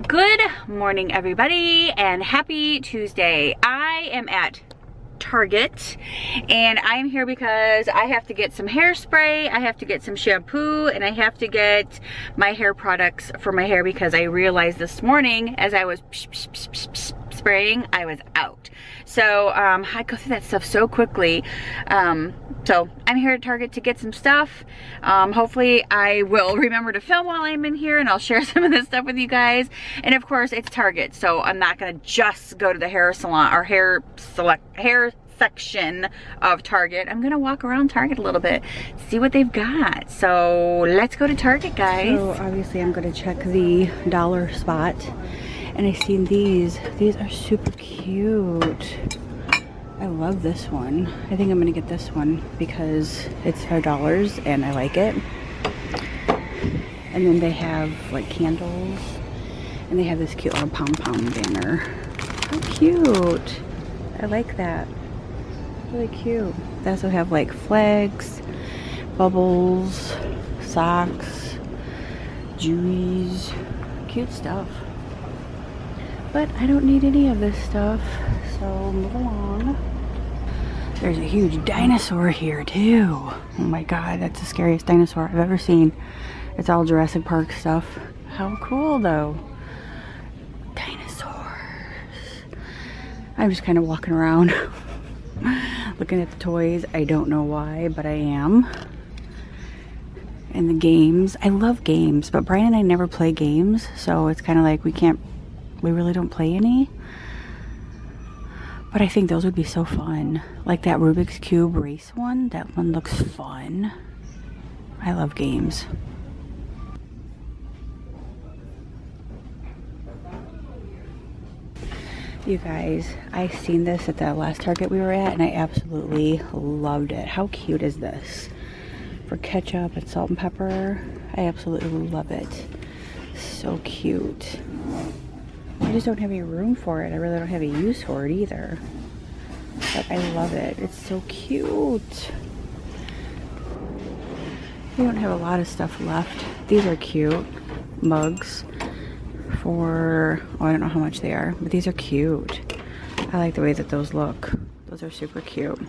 Good morning, everybody, and happy Tuesday. I am at Target and I'm here because I have to get some hairspray, I have to get some shampoo, and I have to get my hair products for my hair because I realized this morning as I was spraying, I was out. So I go through that stuff so quickly. So I'm here at Target to get some stuff. Hopefully I will remember to film while I'm in here and I'll share some of this stuff with you guys. And of course it's Target, so I'm not gonna just go to the hair salon or hair section of Target. I'm gonna walk around Target a little bit, see what they've got. So let's go to Target, guys. So obviously I'm gonna check the dollar spot. And I seen these are super cute. I love this one. I think I'm gonna get this one because it's $5 and I like it. And then they have like candles and they have this cute little pom-pom banner. How cute. I like that. Really cute. They also have like flags, bubbles, socks, Jewies, cute stuff. But I don't need any of this stuff, so move along. There's a huge dinosaur here too. Oh my god, that's the scariest dinosaur I've ever seen. It's all Jurassic Park stuff. How cool though. Dinosaurs. I'm just kind of walking around looking at the toys. I don't know why, but I am. And the games. I love games, but Brian and I never play games, so it's kind of like we really don't play any. But I think those would be so fun. Like that Rubik's Cube race one. That one looks fun. I love games. You guys, I seen this at the last Target we were at and I absolutely loved it. How cute is this? For ketchup and salt and pepper. I absolutely love it. So cute. I just don't have any room for it. I really don't have a use for it either. But I love it. It's so cute. We don't have a lot of stuff left. These are cute. Mugs for, oh, I don't know how much they are, but these are cute. I like the way that those look. Those are super cute.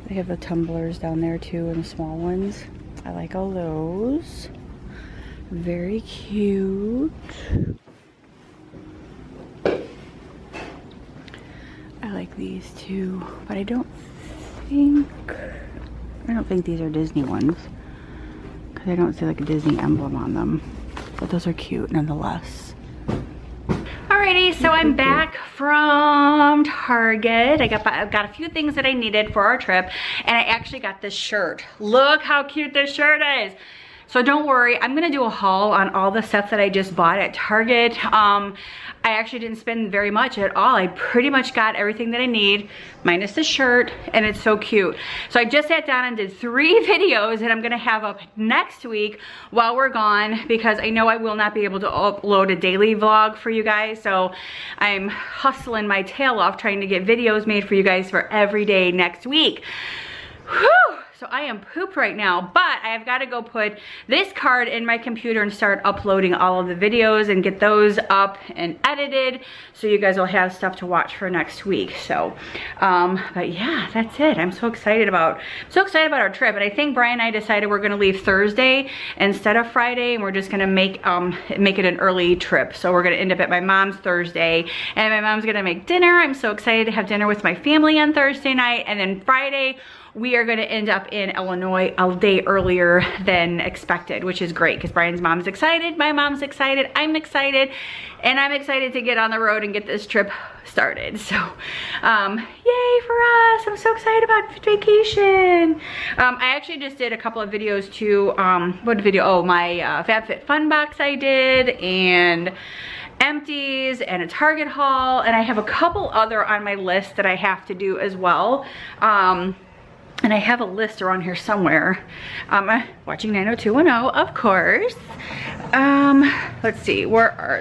They have the tumblers down there too, and the small ones. I like all those. Very cute. I like these too, but I don't think these are Disney ones because I don't see like a Disney emblem on them, but those are cute nonetheless. Alrighty, so I'm back from Target. I've got a few things that I needed for our trip, and I actually got this shirt. Look how cute this shirt is. So don't worry, I'm gonna do a haul on all the stuff that I just bought at Target. I actually didn't spend very much at all. I pretty much got everything that I need, minus the shirt, and it's so cute. So I just sat down and did 3 videos that I'm gonna have up next week while we're gone, because I know I will not be able to upload a daily vlog for you guys. So I'm hustling my tail off trying to get videos made for you guys for every day next week. Whew! So I am pooped right now, but I have got to go put this card in my computer and start uploading all of the videos and get those up and edited so you guys will have stuff to watch for next week. So, but yeah, that's it. I'm so excited about our trip. And I think Brian and I decided we're going to leave Thursday instead of Friday, and we're just going to make it an early trip. So we're going to end up at my mom's Thursday, and my mom's going to make dinner. I'm so excited to have dinner with my family on Thursday night, and then Friday we are gonna end up in Illinois a day earlier than expected, which is great because Brian's mom's excited, my mom's excited, I'm excited, and I'm excited to get on the road and get this trip started. So, yay for us. I'm so excited about vacation. I actually just did a couple of videos too. What video? Oh, my FabFitFun box I did, and empties, and a Target haul, and I have a couple other on my list that I have to do as well. And I have a list around here somewhere. Watching 90210, of course. Let's see, where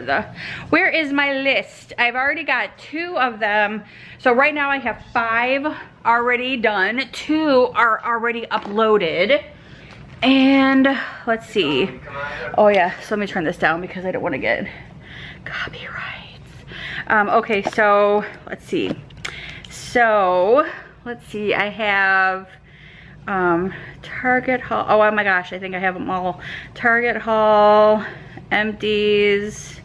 is my list? I've already got 2 of them. So right now I have 5 already done. 2 are already uploaded. And let's see. Oh yeah, so let me turn this down because I don't want to get copyrights. Okay, so let's see. I have Target haul. Oh my gosh, I think I have them all. Target haul, empties.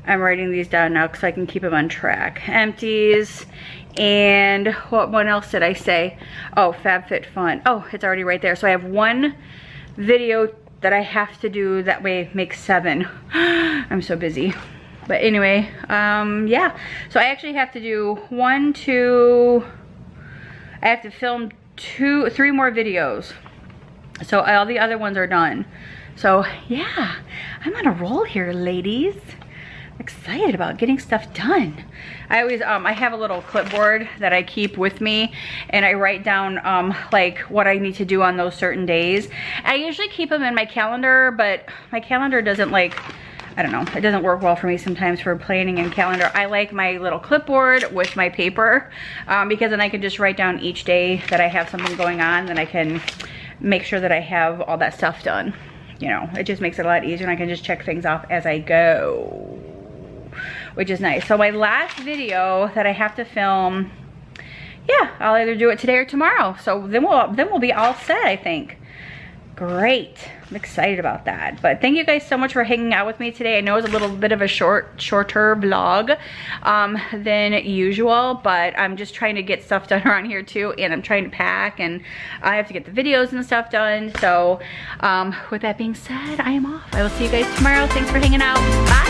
I'm writing these down now so I can keep them on track. Empties. And what else did I say? Oh, FabFitFun. Oh, it's already right there. So I have one video that I have to do, that way makes 7. I'm so busy. But anyway, yeah. So I actually have to do 1, 2, I have to film 3 more videos. So all the other ones are done. So yeah, I'm on a roll here, ladies. Excited about getting stuff done. I always I have a little clipboard that I keep with me, and I write down like what I need to do on those certain days. I usually keep them in my calendar, but my calendar doesn't, like, I don't know, it doesn't work well for me sometimes for planning in calendar. I like my little clipboard with my paper because then I can just write down each day that I have something going on, then I can make sure that I have all that stuff done. You know, it just makes it a lot easier, and I can just check things off as I go, which is nice. So my last video that I have to film, yeah, I'll either do it today or tomorrow. So then we'll be all set, I think. Great. I'm excited about that. But thank you guys so much for hanging out with me today. I know it was a little bit of a shorter vlog than usual, but I'm just trying to get stuff done around here too, and I'm trying to pack, and I have to get the videos and stuff done. So with that being said, I am off. I will see you guys tomorrow. Thanks for hanging out. Bye.